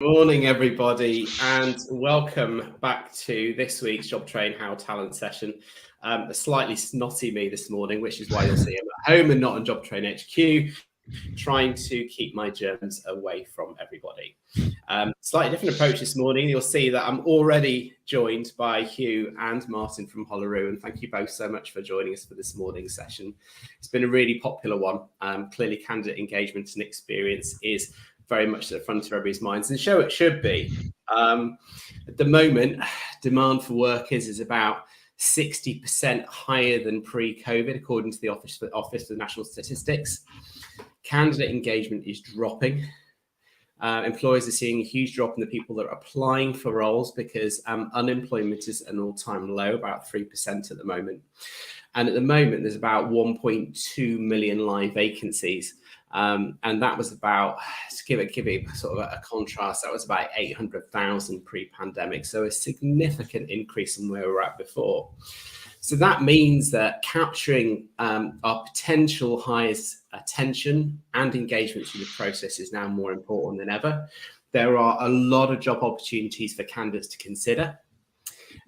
Morning, everybody, and welcome back to this week's Job Train How Talent session. A slightly snotty me this morning, which is why you'll see I'm at home and not on Job Train HQ, trying to keep my germs away from everybody. Slightly different approach this morning. You'll see that I'm already joined by Hugh and Martyn from Hollaroo, and thank you both so much for joining us for this morning's session. It's been a really popular one. Clearly, candidate engagement and experience is very much at the front of everybody's minds, and so it should be. At the moment, demand for workers is about 60% higher than pre-COVID, according to the Office for National Statistics. Candidate engagement is dropping. Employers are seeing a huge drop in the people that are applying for roles because unemployment is an all-time low, about 3% at the moment. And at the moment, there's about 1.2 million live vacancies. And that was about, to give it sort of a contrast, that was about 800,000 pre-pandemic. So a significant increase from where we were at before. So that means that capturing our potential hires' attention and engagement through the process is now more important than ever. There are a lot of job opportunities for candidates to consider.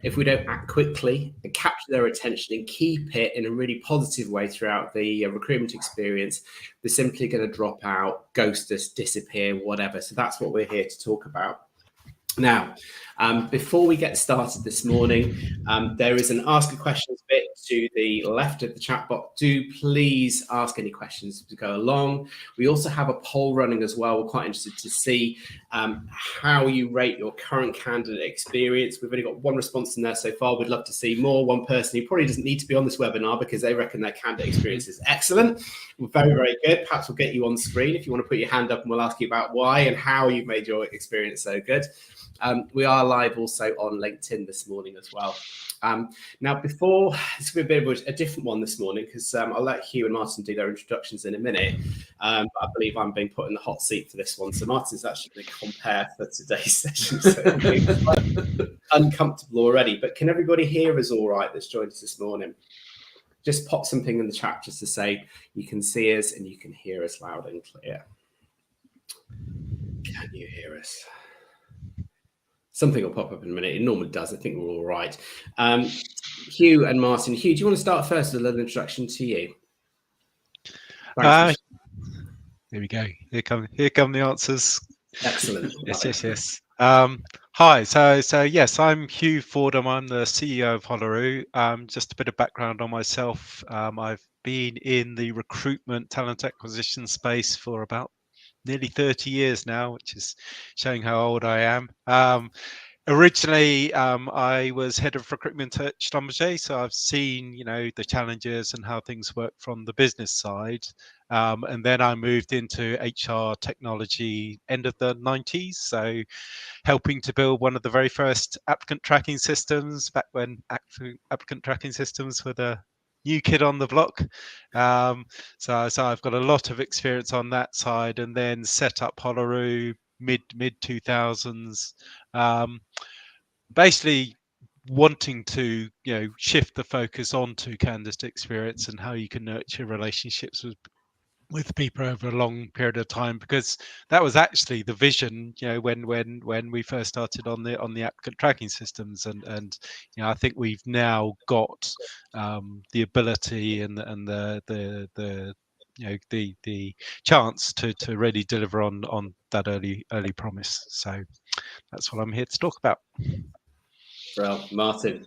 If we don't act quickly and capture their attention and keep it in a really positive way throughout the recruitment experience, they're simply going to drop out, ghost us, disappear, whatever. So that's what we're here to talk about. Now, before we get started this morning, there is an ask a questions bit to the left of the chat box. Do please ask any questions to go along. We also have a poll running as well. We're quite interested to see how you rate your current candidate experience. We've only got one response in there so far. We'd love to see more. One person who probably doesn't need to be on this webinar because they reckon their candidate experience is excellent. Very, very good. Perhaps we'll get you on screen if you want to put your hand up and we'll ask you about why and how you've made your experience so good. We are live also on LinkedIn this morning as well. Now, before, it's going to be a bit of a different one this morning because I'll let Hugh and Martyn do their introductions in a minute. I believe I'm being put in the hot seat for this one. So Martyn's actually going to compare for today's session. So it'll be uncomfortable already. But can everybody hear us all right that's joined us this morning? Just pop something in the chat just to say you can see us and you can hear us loud and clear. Can you hear us? Something will pop up in a minute. It normally does. I think we're all right. Hugh and Martyn. Hugh, do you want to start first with a little introduction to you? Here we go. Here come the answers. Excellent. Yes. Hi. So yes, I'm Hugh Fordham. I'm the CEO of Hollaroo. Just a bit of background on myself. I've been in the recruitment talent acquisition space for about nearly 30 years now, which is showing how old I am. Originally, I was head of recruitment at Schlumberger, so I've seen, the challenges and how things work from the business side. And then I moved into HR technology end of the 90s, so helping to build one of the very first applicant tracking systems back when applicant tracking systems were the new kid on the block. So I've got a lot of experience on that side, and then set up Hollaroo mid 2000s, basically wanting to shift the focus onto candidate experience and how you can nurture relationships with people over a long period of time, because that was actually the vision, when we first started on the applicant tracking systems, and I think we've now got the ability and the chance to really deliver on that early promise. So that's what I'm here to talk about. Well, Martyn.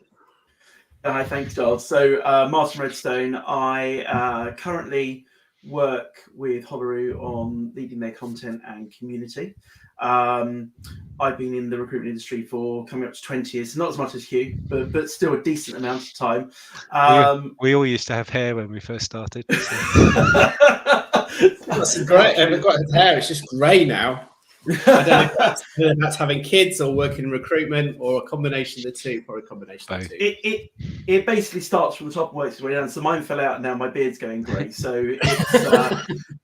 Hi, thanks, Giles. So Martyn Redstone. I currently work with Hollaroo on leading their content and community. I've been in the recruitment industry for coming up to 20 years, not as much as Hugh, but still a decent amount of time. We all used to have hair when we first started. So. That's great. I haven't got his hair. It's just grey now. I don't know if that's having kids or working in recruitment or a combination of the two, or a combination of the two. It basically starts from the top and works its way down. So mine fell out and now my beard's going grey. So it's,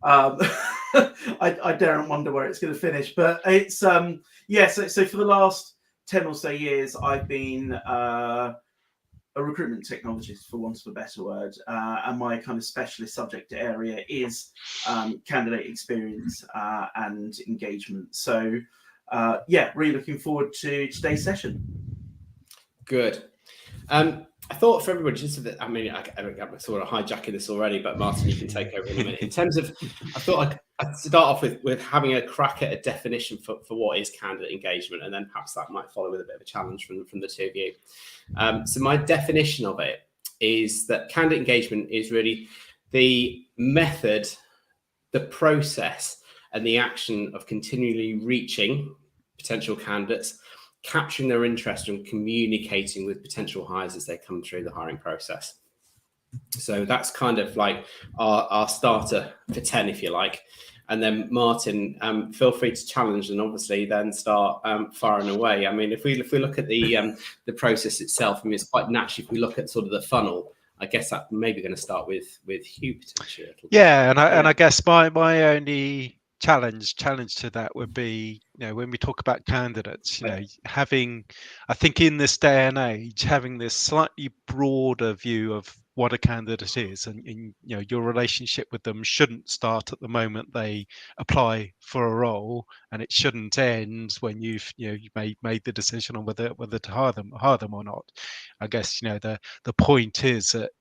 I daren't wonder where it's going to finish. But it's so for the last 10 or so years, I've been a recruitment technologist, for want of a better word, and my kind of specialist subject area is candidate experience and engagement. So really looking forward to today's session. Good. I thought for everybody, just that, I mean, I'm sort of hijacking this already, but Martyn, you can take over in a minute. In terms of, I thought I'd start off with having a crack at a definition for what is candidate engagement, and then perhaps that might follow with a bit of a challenge from the two of you. So my definition of it is that candidate engagement is really the method, the process, and the action of continually reaching potential candidates, capturing their interest and communicating with potential hires as they come through the hiring process. So that's kind of like our starter for 10, if you like. And then Martyn, feel free to challenge and obviously then start firing away. I mean, if we look at the process itself, I mean, it's quite natural. If we look at sort of the funnel, I guess that maybe going to start with Hugh potentially. Yeah, and I guess my only challenge to that would be, when we talk about candidates, having, I think in this day and age, having this slightly broader view of what a candidate is, and your relationship with them shouldn't start at the moment they apply for a role, and it shouldn't end when you've made the decision on whether to hire them or not. I guess the point is that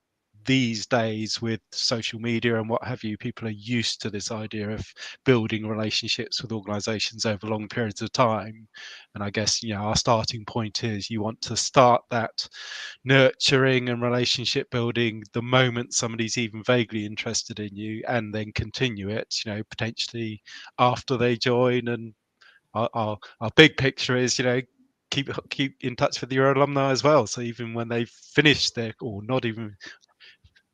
these days with social media and what have you, people are used to this idea of building relationships with organizations over long periods of time. And I guess, our starting point is you want to start that nurturing and relationship building the moment somebody's even vaguely interested in you, and then continue it, potentially after they join. And our big picture is, keep in touch with your alumni as well. So even when they've finished or not even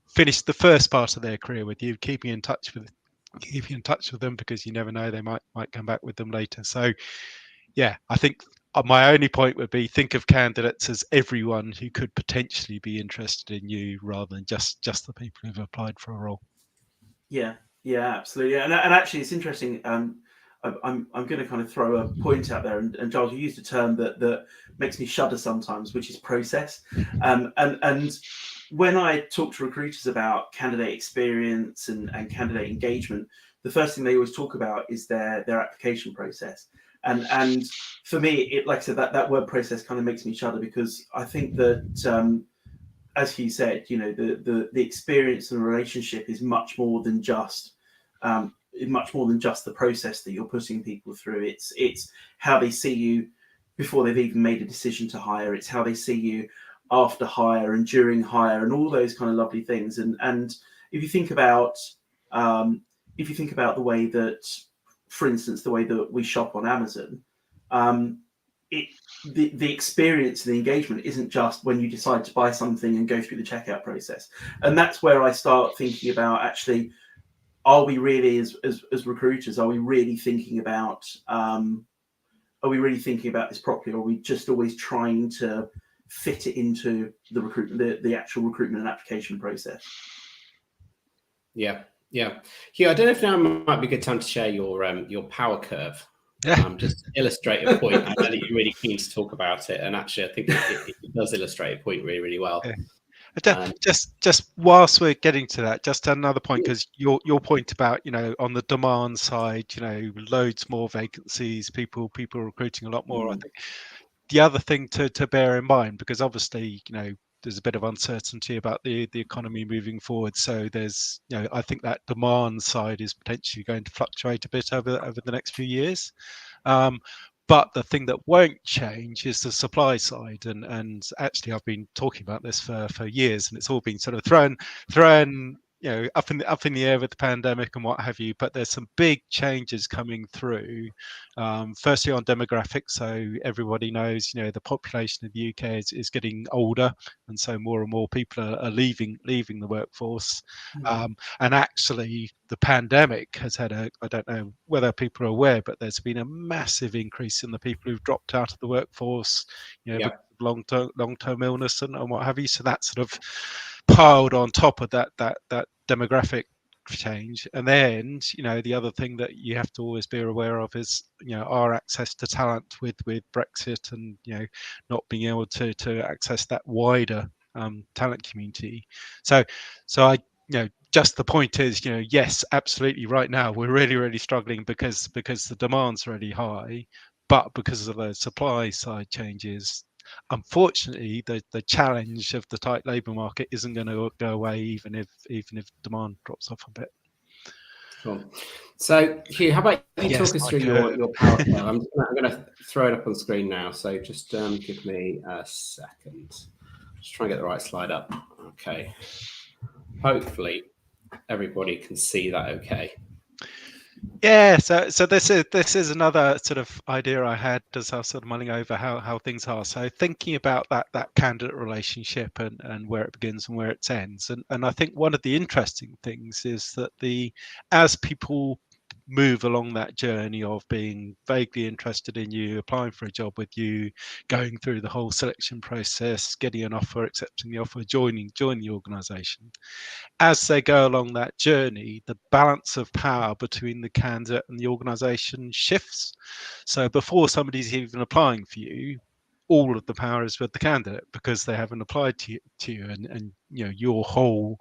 finished the first part of their career with you, keeping in touch with them, because you never know, they might come back with them later. So yeah, I think my only point would be, think of candidates as everyone who could potentially be interested in you, rather than just the people who've applied for a role. Yeah, absolutely. And actually, it's interesting. I'm going to kind of throw a point out there, and Giles, you used a term that makes me shudder sometimes, which is process. And when I talk to recruiters about candidate experience and candidate engagement, the first thing they always talk about is their application process. And for me, it, like I said, that word process kind of makes me shudder, because I think that, as Hugh said, the experience and relationship is much more than just the process that you're putting people through. It's how they see you before they've even made a decision to hire. It's how they see you after hire and during hire, and all those kind of lovely things. And if you think about the way that, for instance, the way that we shop on Amazon, the experience and the engagement isn't just when you decide to buy something and go through the checkout process. And that's where I start thinking about, actually, are we really, as recruiters, are we really thinking about this properly, or are we just always trying to fit it into the recruitment, the actual recruitment and application process? Yeah. Hugh, I don't know if now might be a good time to share your power curve. Just to illustrate a point. I know that you're really keen to talk about it, and actually, I think it does illustrate a point really, really well. Yeah. Just whilst we're getting to that, just another point, because your point about, on the demand side, loads more vacancies, people recruiting a lot more. I think the other thing to bear in mind, because obviously, there's a bit of uncertainty about the economy moving forward. So there's, I think that demand side is potentially going to fluctuate a bit over the next few years. But the thing that won't change is the supply side. And actually, I've been talking about this for years, and it's all been sort of thrown up in the air with the pandemic and what have you. But there's some big changes coming through. Firstly, on demographics. So everybody knows, the population of the UK is getting older, and so more and more people are leaving the workforce. And actually, the pandemic has had I don't know whether people are aware, but there's been a massive increase in the people who've dropped out of the workforce, because of long-term illness and what have you. So that sort of piled on top of that demographic change. And then, the other thing that you have to always be aware of is, our access to talent with Brexit, and not being able to access that wider talent community. So I just the point is, yes, absolutely, right now we're really, really struggling because the demand's really high. but because of the supply side changes, unfortunately, the challenge of the tight labour market isn't going to go away, even if demand drops off a bit. Cool. So, Hugh, how about you Yes, talk us through your power flow? I'm going to throw it up on screen now. So just give me a second. Just try and get the right slide up. Okay. Hopefully, everybody can see that okay. Yeah, so this is another sort of idea I had as I was sort of mulling over how things are. So thinking about that candidate relationship and where it begins and where it ends. And I think one of the interesting things is that as people move along that journey of being vaguely interested in you, applying for a job with you, going through the whole selection process, getting an offer, accepting the offer, joining the organisation, as they go along that journey, the balance of power between the candidate and the organisation shifts. So before somebody's even applying for you, all of the power is with the candidate because they haven't applied to you, and you know your whole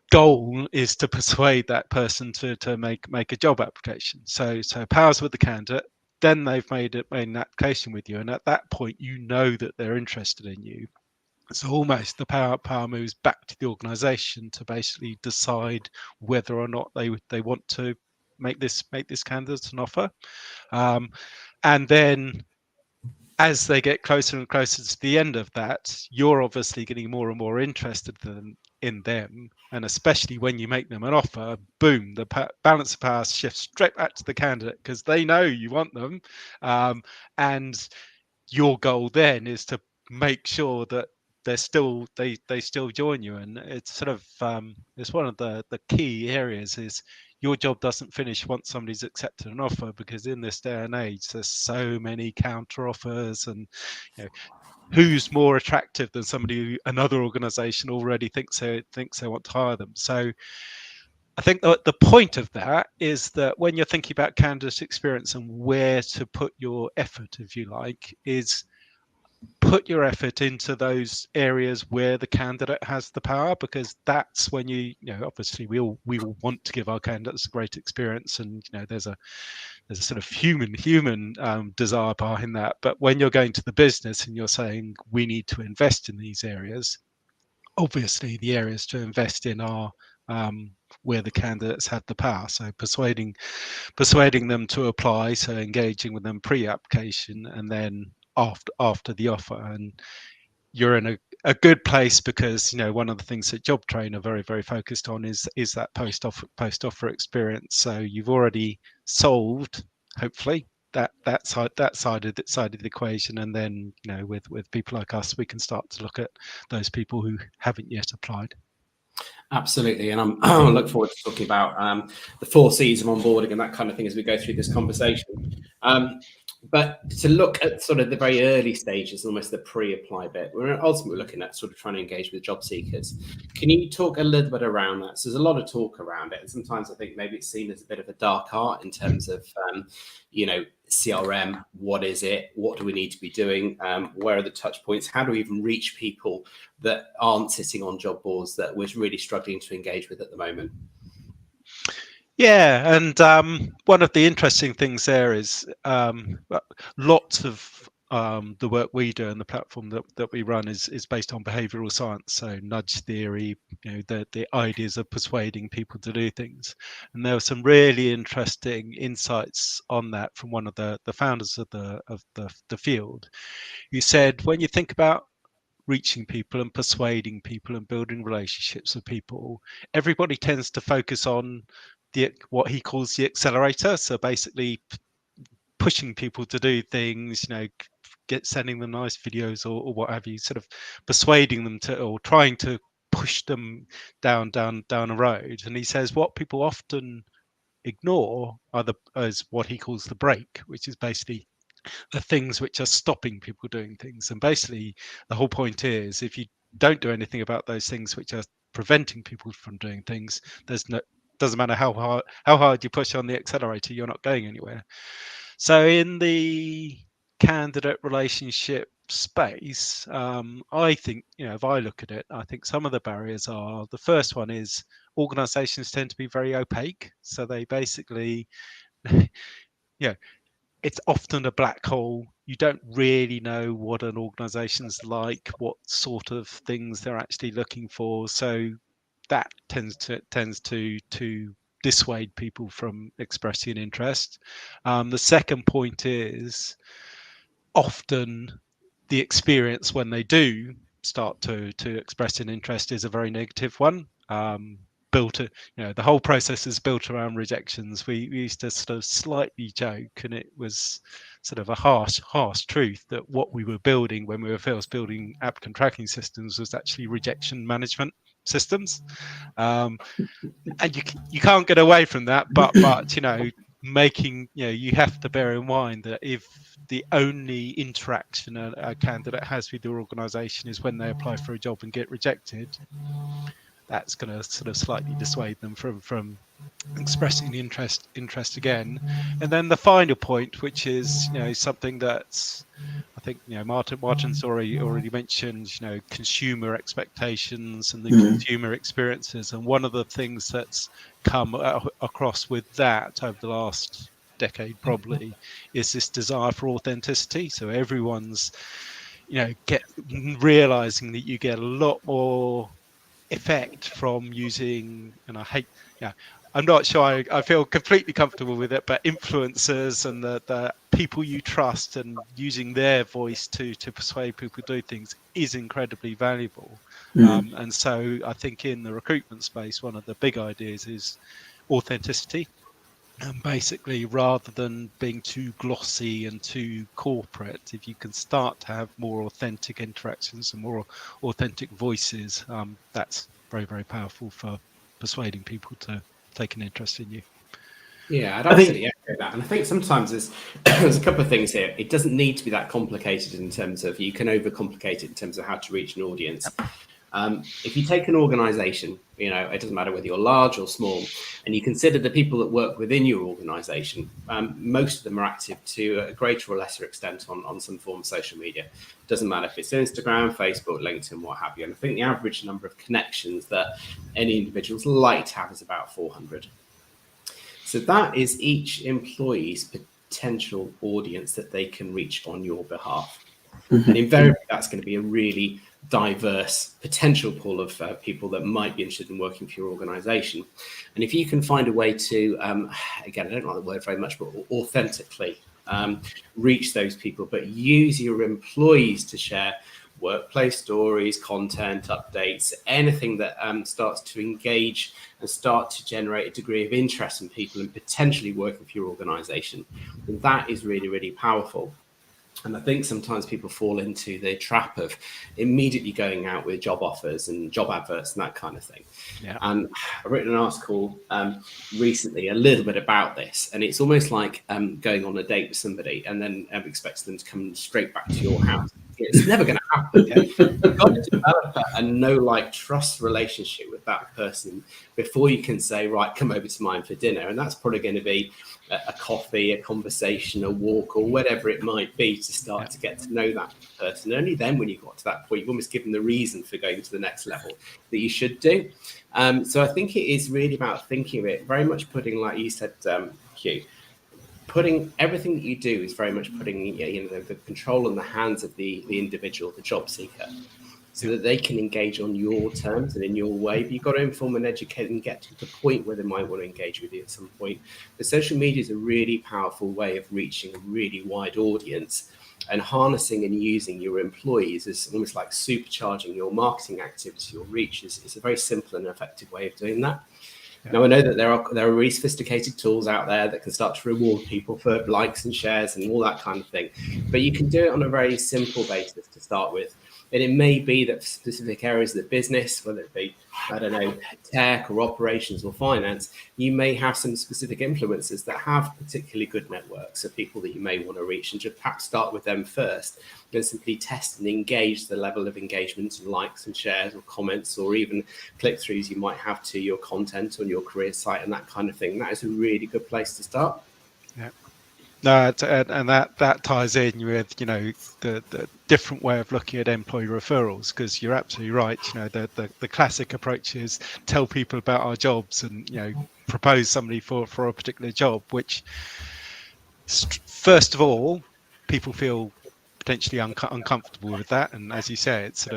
goal is to persuade that person to make a job application. So power's with the candidate. Then they've made an application with you, and at that point, you know that they're interested in you. So almost the power moves back to the organisation to basically decide whether or not they want to make this candidate an offer, and then as they get closer and closer to the end of that, you're obviously getting more and more interested in them, and especially when you make them an offer, boom, the balance of power shifts straight back to the candidate because they know you want them, and your goal then is to make sure that they still join you. And it's sort of it's one of the key areas is your job doesn't finish once somebody's accepted an offer, because in this day and age there's so many counter offers, and you know, who's more attractive than somebody who another organization already thinks they want to hire them. So I think the point of that is that when you're thinking about candidate experience and where to put your effort, if you like, is put your effort into those areas where the candidate has the power, because that's when you know obviously we all want to give our candidates a great experience, and you know there's a sort of human desire behind that. But when you're going to the business and you're saying we need to invest in these areas, obviously the areas to invest in are where the candidates have the power. So persuading them to apply, so engaging with them pre-application, and then after the offer. And you're in a good place because you know one of the things that Job Train are very, very focused on is that post offer experience. So you've already solved, hopefully, that side of the equation, and then you know with people like us, we can start to look at those people who haven't yet applied. Absolutely, and I look forward to talking about the 4 C's of onboarding and that kind of thing as we go through this conversation. But to look at sort of the very early stages, almost the pre-apply bit, we're ultimately looking at sort of trying to engage with job seekers. Can you talk a little bit around that? So there's a lot of talk around it, and sometimes I think maybe it's seen as a bit of a dark art in terms of, you know, CRM. What is it? What do we need to be doing? Where are the touch points? How do we even reach people that aren't sitting on job boards that we're really struggling to engage with at the moment? Yeah, and one of the interesting things there is lots of the work we do and the platform that we run is based on behavioural science, so nudge theory, you know, the ideas of persuading people to do things. And there were some really interesting insights on that from one of the founders of the field, who said when you think about reaching people and persuading people and building relationships with people, everybody tends to focus on what he calls the accelerator. So basically pushing people to do things, you know, sending them nice videos or what have you, sort of persuading them to, or trying to push them down a road. And he says what people often ignore is what he calls the brake, which is basically the things which are stopping people doing things. And basically the whole point is if you don't do anything about those things which are preventing people from doing things, doesn't matter how hard you push on the accelerator, you're not going anywhere. So in the candidate relationship space, I think, you know, if I look at it, I think some of the barriers are, the first one is organizations tend to be very opaque. So they basically, you know, it's often a black hole. You don't really know what an organization's like, what sort of things they're actually looking for. So that tends to dissuade people from expressing interest. The second point is often the experience when they do start to express an interest is a very negative one. The whole process is built around rejections. We used to sort of slightly joke, and it was sort of a harsh truth, that what we were building when we were first building applicant tracking systems was actually rejection management systems. And you can't get away from that, but you have to bear in mind that if the only interaction a candidate has with your organization is when they apply for a job and get rejected, that's going to sort of slightly dissuade them from expressing interest again. And then the final point, which is something that's, I think Martyn's already mentioned, consumer expectations and the consumer experiences. And one of the things that's come across with that over the last decade probably is this desire for authenticity. So everyone's realizing that you get a lot more effect from using, and I'm not sure I feel completely comfortable with it, but influencers and the people you trust and using their voice to persuade people to do things is incredibly valuable. And so I think in the recruitment space, one of the big ideas is authenticity. And basically, rather than being too glossy and too corporate, if you can start to have more authentic interactions and more authentic voices, that's very, very powerful for persuading people to take an interest in you. Yeah, I'd absolutely echo that. And I think sometimes there's a couple of things here. It doesn't need to be that complicated in terms of, you can overcomplicate it in terms of how to reach an audience. If you take an organization, it doesn't matter whether you're large or small, and you consider the people that work within your organization, most of them are active to a greater or lesser extent on some form of social media. It doesn't matter if it's Instagram, Facebook, LinkedIn, what have you. And I think the average number of connections that any individuals like to have is about 400. So that is each employee's potential audience that they can reach on your behalf. And invariably, that's going to be a really diverse potential pool of people that might be interested in working for your organization. And if you can find a way to, again, I don't like the word very much, but authentically reach those people, but use your employees to share workplace stories, content, updates, anything that starts to engage and start to generate a degree of interest in people and potentially working for your organization, then that is really, really powerful. And I think sometimes people fall into the trap of immediately going out with job offers and job adverts and that kind of thing. Yeah. And I've written an article recently a little bit about this, and it's almost like going on a date with somebody and then expecting them to come straight back to your house. It's never going to happen. You've got to develop a know-like trust relationship with that person before you can say, right, come over to mine for dinner. And that's probably going to be a coffee, a conversation, a walk, or whatever it might be to start to get to know that person. Only then, when you got to that point, you've almost given the reason for going to the next level that you should do. So I think it is really about thinking of it, very much putting, like you said, Hugh, putting everything that you do is very much putting the control in the hands of the individual, the job seeker, so that they can engage on your terms and in your way. But you've got to inform and educate and get to the point where they might want to engage with you at some point. But social media is a really powerful way of reaching a really wide audience, and harnessing and using your employees is almost like supercharging your marketing activity or reach is a very simple and effective way of doing that. Now, I know that there are really sophisticated tools out there that can start to reward people for likes and shares and all that kind of thing. But you can do it on a very simple basis to start with. And it may be that specific areas of the business, whether it be, I don't know, tech or operations or finance, you may have some specific influencers that have particularly good networks of people that you may want to reach, and just perhaps start with them first, and simply test and engage the level of engagement and likes and shares or comments or even click-throughs you might have to your content on your career site and that kind of thing. That is a really good place to start. Yeah. No, and that ties in with the different way of looking at employee referrals, because you're absolutely right. The classic approach is tell people about our jobs and propose somebody for a particular job, which first of all, people feel potentially uncomfortable with that, and as you say, it's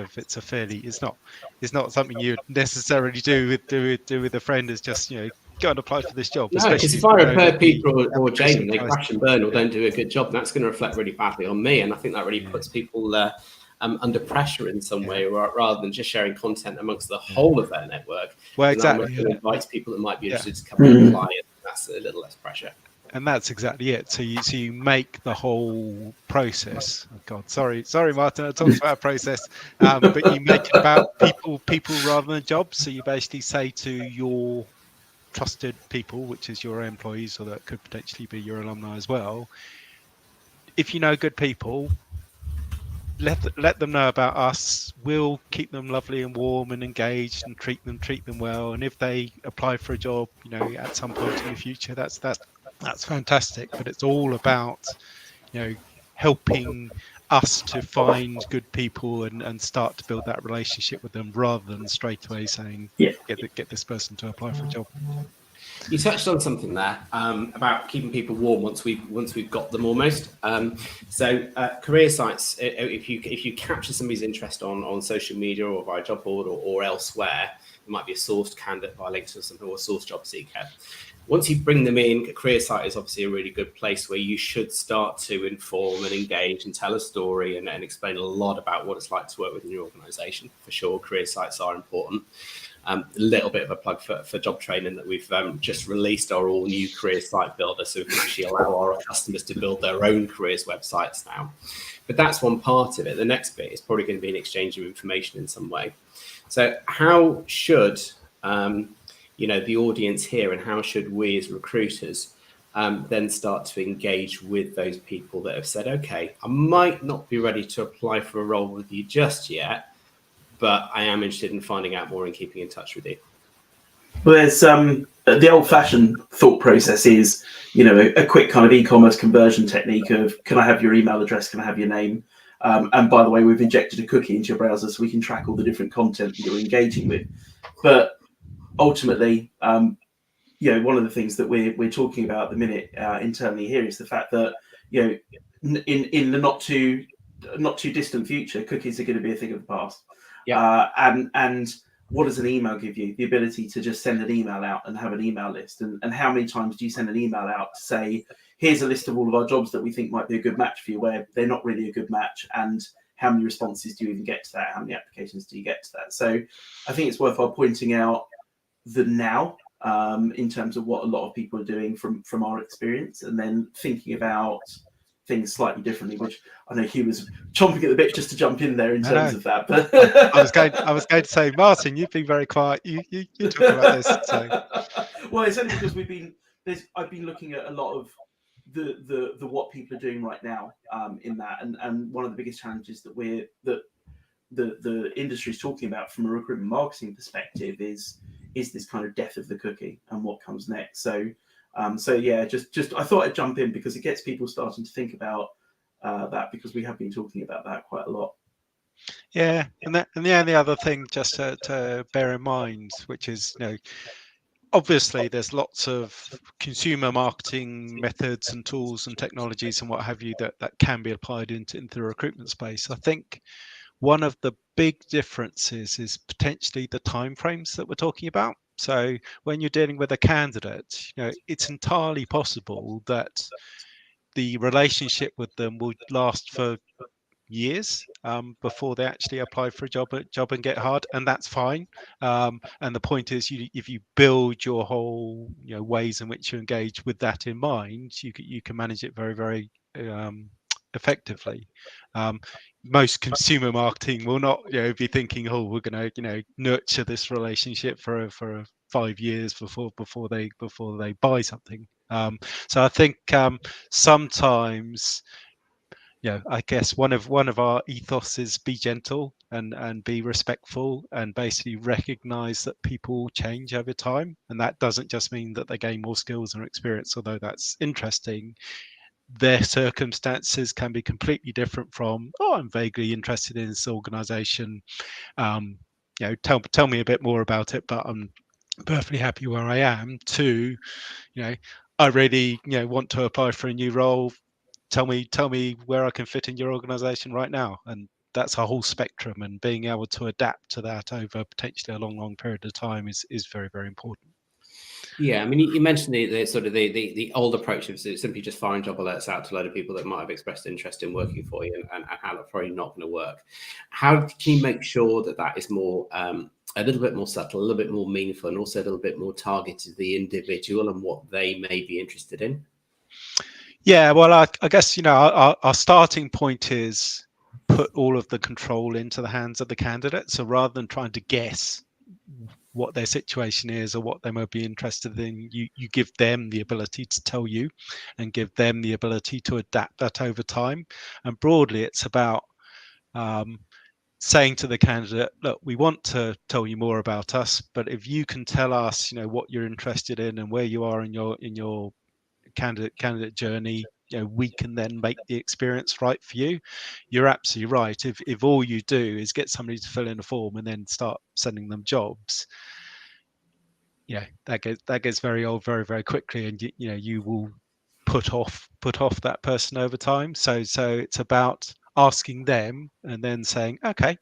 not something you necessarily do with a friend. It's just, go and apply for this job, No, because especially if if I you know refer that the people or application Jane, they process. crash and burn or don't do a good job, that's going to reflect really badly on me. And I think that really puts people under pressure in some way, rather than just sharing content amongst the whole of their network. Well, exactly. That invites people that might be interested to come and apply, and that's a little less pressure. And that's exactly it. So you make the whole process. Oh God, sorry, Martyn. I talked about process, but you make it about people rather than jobs. So you basically say to your trusted people, which is your employees, or that could potentially be your alumni as well. If you know good people, let them know about us. We'll keep them lovely and warm and engaged, and treat them well. And if they apply for a job, at some point in the future, that's fantastic. But it's all about, helping us to find good people and start to build that relationship with them, rather than straight away saying, get this person to apply for a job. You touched on something there about keeping people warm once we've got them almost. So career sites, if you capture somebody's interest on social media or via job board or elsewhere, it might be a sourced candidate via LinkedIn or something, or a sourced job seeker. Once you bring them in, a career site is obviously a really good place where you should start to inform and engage and tell a story and explain a lot about what it's like to work within your organisation. For sure, career sites are important. A little bit of a plug for job training, that we've just released our all new career site builder, so we can actually allow our customers to build their own careers websites now. But that's one part of it. The next bit is probably going to be an exchange of information in some way. So how should the audience here, and how should we as recruiters then start to engage with those people that have said, okay, I might not be ready to apply for a role with you just yet, but I am interested in finding out more and keeping in touch with you? Well, there's the old-fashioned thought process is, a quick kind of e-commerce conversion technique of, can I have your email address? Can I have your name? And by the way, we've injected a cookie into your browser so we can track all the different content that you're engaging with. But ultimately, one of the things that we're talking about at the minute internally here is the fact that, in the not too distant future, cookies are going to be a thing of the past. And what does an email give you? The ability to just send an email out and have an email list. And how many times do you send an email out to say, here's a list of all of our jobs that we think might be a good match for you, where they're not really a good match, and how many responses do you even get to that? How many applications do you get to that? So I think it's worthwhile pointing out the now in terms of what a lot of people are doing from our experience, and then thinking about things slightly differently, which I know Hugh was chomping at the bit just to jump in there in terms of that. But I was going to say, Martyn, you've been very quiet. You talk about this. So. Well, it's only because I've been looking at a lot of the what people are doing right now in that, and one of the biggest challenges that the industry is talking about from a recruitment marketing perspective is this kind of death of the cookie and what comes next. So just I thought I'd jump in because it gets people starting to think about that, because we have been talking about that quite a lot. Yeah, and the other thing just to bear in mind, which is, obviously there's lots of consumer marketing methods and tools and technologies and what have you that can be applied into the recruitment space. I think one of the big differences is potentially the timeframes that we're talking about. So when you're dealing with a candidate, it's entirely possible that the relationship with them will last for years before they actually apply for a job and get hired, and that's fine. And the point is, if you build your whole ways in which you engage with that in mind, you can manage it very, very effectively. Most consumer marketing will not be thinking, oh, we're going to nurture this relationship for 5 years before they buy something. So I think sometimes, I guess one of our ethos is be gentle and be respectful, and basically recognize that people change over time. And that doesn't just mean that they gain more skills and experience, although that's interesting. Their circumstances can be completely different from, oh, I'm vaguely interested in this organization. Tell me a bit more about it, but I'm perfectly happy where I am, to, I really, want to apply for a new role. Tell me where I can fit in your organization right now. And that's a whole spectrum, and being able to adapt to that over potentially a long period of time is very, very important. Yeah, I mean, you mentioned the sort of the old approach of simply just firing job alerts out to a load of people that might have expressed interest in working for you, and how that's probably not going to work. How can you make sure that that is more a little bit more subtle, a little bit more meaningful, and also a little bit more targeted to the individual and what they may be interested in? Yeah, well, I guess, our starting point is put all of the control into the hands of the candidate. So rather than trying to guess what their situation is or what they might be interested in, you give them the ability to tell you, and give them the ability to adapt that over time. And broadly, it's about saying to the candidate, look, we want to tell you more about us, but if you can tell us, what you're interested in and where you are in your candidate journey, we can then make the experience right for you. You're absolutely right. If all you do is get somebody to fill in a form and then start sending them jobs, that gets very old very, very quickly, and you will put off that person over time. So it's about asking them and then saying, okay,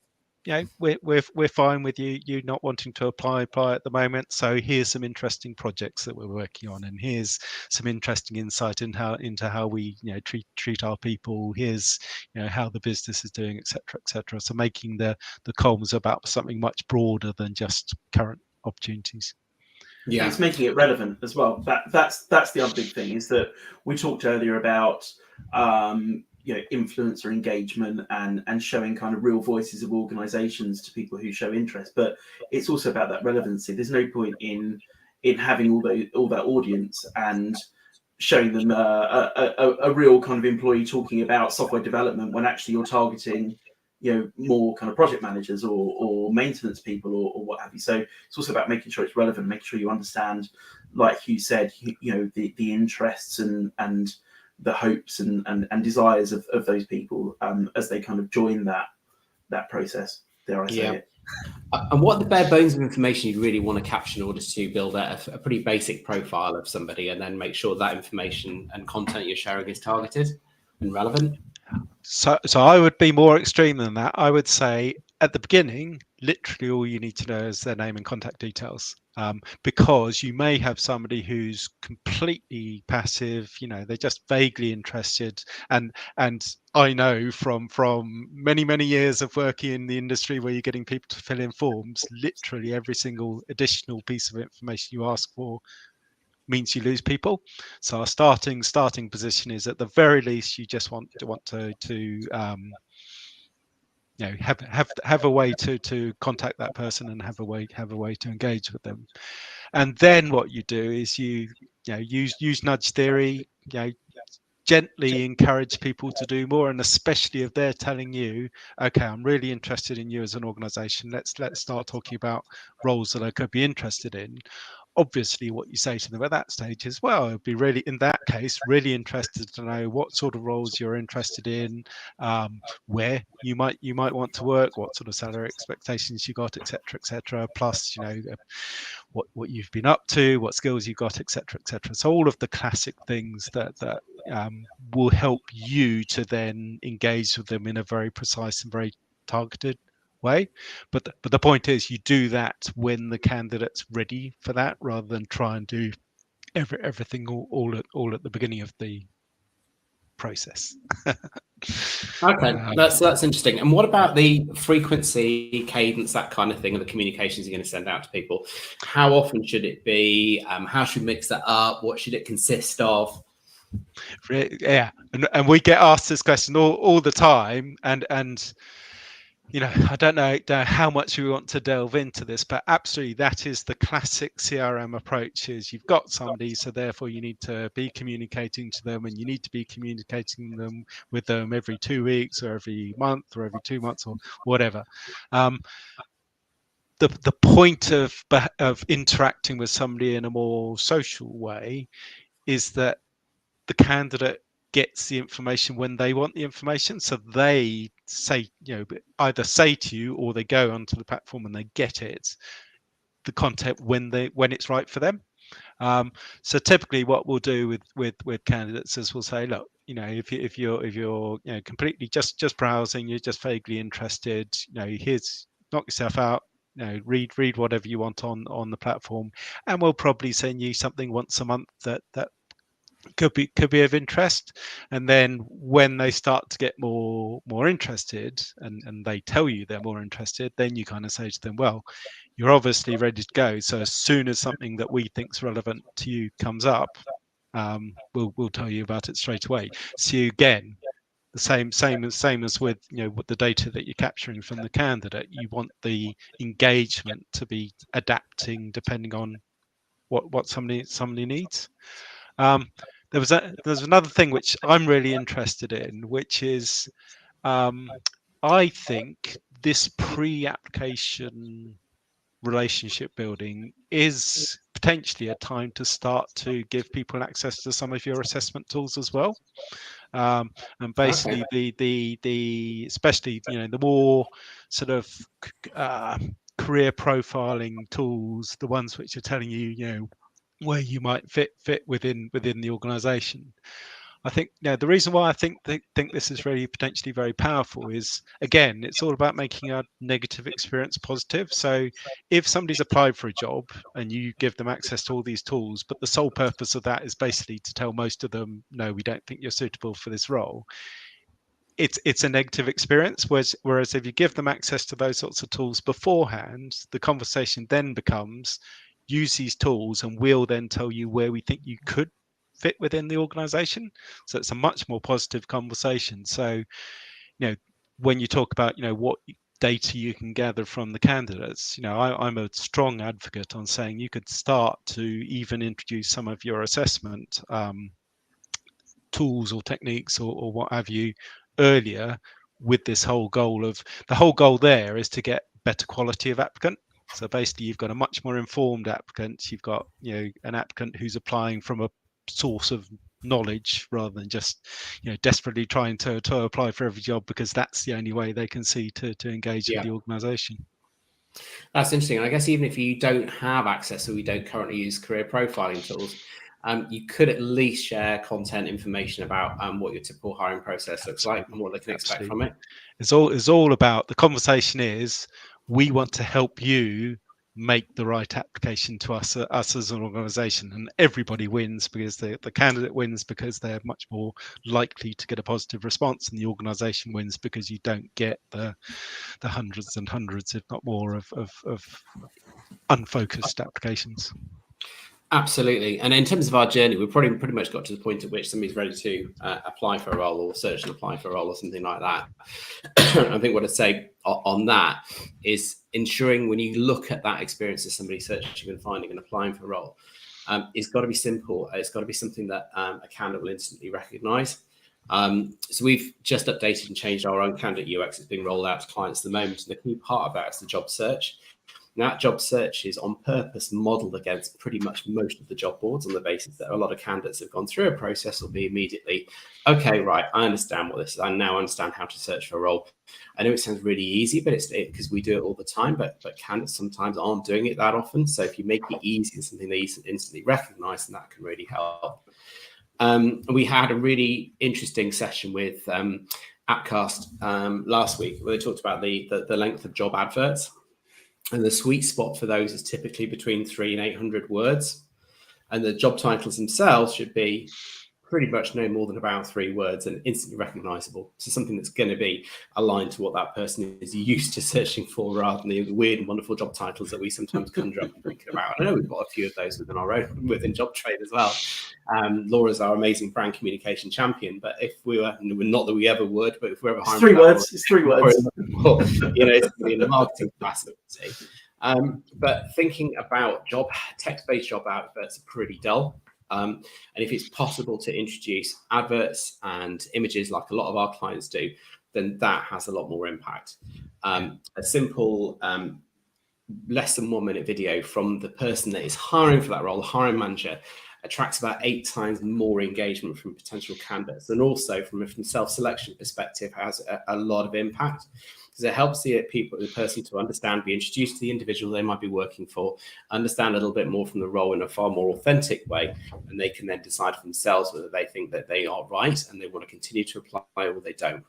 we're fine with you not wanting to apply at the moment. So here's some interesting projects that we're working on, and here's some interesting insight into how we treat our people. Here's how the business is doing, etc., etc. So making the comms about something much broader than just current opportunities. Yeah, it's making it relevant as well. That's the other big thing, is that we talked earlier about influencer engagement and showing kind of real voices of organisations to people who show interest. But it's also about that relevancy. There's no point in having all that audience and showing them a real kind of employee talking about software development when actually you're targeting more kind of project managers or maintenance people or what have you. So it's also about making sure it's relevant, making sure you understand, like Hugh said, the interests and the hopes and desires of those people as they kind of join that process. Dare I say it? And what are the bare bones of information you really want to capture in order to build a pretty basic profile of somebody, and then make sure that information and content you're sharing is targeted and relevant? So I would be more extreme than that. I would say at the beginning, literally all you need to know is their name and contact details, because you may have somebody who's completely passive. They're just vaguely interested, and I know from many years of working in the industry where you're getting people to fill in forms, literally every single additional piece of information you ask for means you lose people. So our starting position is, at the very least, you just want to have a way to contact that person and have a way to engage with them. And then what you do is you use nudge theory, gently encourage people to do more, and especially if they're telling you, okay, I'm really interested in you as an organization, let's start talking about roles that I could be interested in. Obviously, what you say to them at that stage is, well, I'd be really, in that case, really interested to know what sort of roles you're interested in, where you might want to work, what sort of salary expectations you got, etc., etc. Plus, what you've been up to, what skills you've got, etc., etc. So all of the classic things that will help you to then engage with them in a very precise and very targeted way. But the point is, you do that when the candidate's ready for that, rather than try and do everything all at the beginning of the process. Okay, that's interesting. And what about the frequency, cadence, that kind of thing, of the communications you're going to send out to people? How often should it be? How should we mix that up? What should it consist of? Yeah, and we get asked this question all the time, and I don't know how much we want to delve into this, but absolutely that is the classic CRM approach. Is you've got somebody, so therefore you need to be communicating to them, and you need to be communicating with them every 2 weeks or every month or every 2 months or whatever. The point of interacting with somebody in a more social way is that the candidate gets the information when they want the information. So they say, either say to you, or they go onto the platform and they get the content when it's right for them. So typically what we'll do with candidates is we'll say, look, if you're completely just browsing, you're just vaguely interested, here's, knock yourself out, read whatever you want on the platform, and we'll probably send you something once a month that could be of interest. And then when they start to get more interested, and they tell you they're more interested, then you kind of say to them, well, you're obviously ready to go, so as soon as something that we think's relevant to you comes up, we'll tell you about it straight away. So again, the same as with with the data that you're capturing from the candidate, you want the engagement to be adapting depending on what somebody needs. There's another thing which I'm really interested in, which is I think this pre-application relationship building is potentially a time to start to give people access to some of your assessment tools as well. And basically the especially the more sort of career profiling tools, the ones which are telling you where you might fit within the organization. I think the reason why I think this is really potentially very powerful is, again, it's all about making a negative experience positive. So if somebody's applied for a job and you give them access to all these tools, but the sole purpose of that is basically to tell most of them, no, we don't think you're suitable for this role, it's a negative experience. Whereas if you give them access to those sorts of tools beforehand, the conversation then becomes, use these tools and we'll then tell you where we think you could fit within the organization. So it's a much more positive conversation. So when you talk about what data you can gather from the candidates, I'm a strong advocate on saying you could start to even introduce some of your assessment tools or techniques or what have you earlier, with this whole goal there is to get better quality of applicant. So basically you've got a much more informed applicant. You've got an applicant who's applying from a source of knowledge rather than just desperately trying to apply for every job because that's the only way they can see to engage with the organization. That's interesting. And I guess even if you don't have access or we don't currently use career profiling tools, you could at least share content information about what your typical hiring process looks like and what they can expect from it. It's all about, the conversation is, we want to help you make the right application to us as an organization, and everybody wins because the candidate wins because they're much more likely to get a positive response, and the organization wins because you don't get the hundreds and hundreds, if not more, of unfocused applications. Absolutely. And in terms of our journey, we've probably pretty much got to the point at which somebody's ready to apply for a role or search and apply for a role or something like that. I think what I'd say on that is ensuring when you look at that experience of somebody searching and finding and applying for a role, it's got to be simple. It's got to be something that a candidate will instantly recognize. So we've just updated and changed our own candidate UX. It's being rolled out to clients at the moment. And the key part of that is the job search. Now, that job search is on purpose modeled against pretty much most of the job boards on the basis that a lot of candidates have gone through a process will be immediately, okay, right, I understand what this is. I now understand how to search for a role. I know it sounds really easy, but it's because we do it all the time, but candidates sometimes aren't doing it that often. So if you make it easy and something they instantly recognize, then that can really help. We had a really interesting session with Appcast last week where they talked about the length of job adverts. And the sweet spot for those is typically between 300 and 800 words. And the job titles themselves should be pretty much no more than about 3 words and instantly recognizable. So something that's going to be aligned to what that person is used to searching for, rather than the weird and wonderful job titles that we sometimes conjure up thinking about. I know we've got a few of those within our own, within job trade as well. Laura's our amazing brand communication champion, but if we were, not that we ever would, but if we ever hiring, it's 3 words. Well, it's going to be in the marketing capacity. But thinking about text-based job adverts are pretty dull. And if it's possible to introduce adverts and images like a lot of our clients do, then that has a lot more impact. A simple less than 1 minute video from the person that is hiring for that role, the hiring manager, attracts about 8 times more engagement from potential candidates, and also from self-selection perspective has a lot of impact, because it helps the person to understand, be introduced to the individual they might be working for, understand a little bit more from the role in a far more authentic way, and they can then decide for themselves whether they think that they are right and they want to continue to apply or they don't.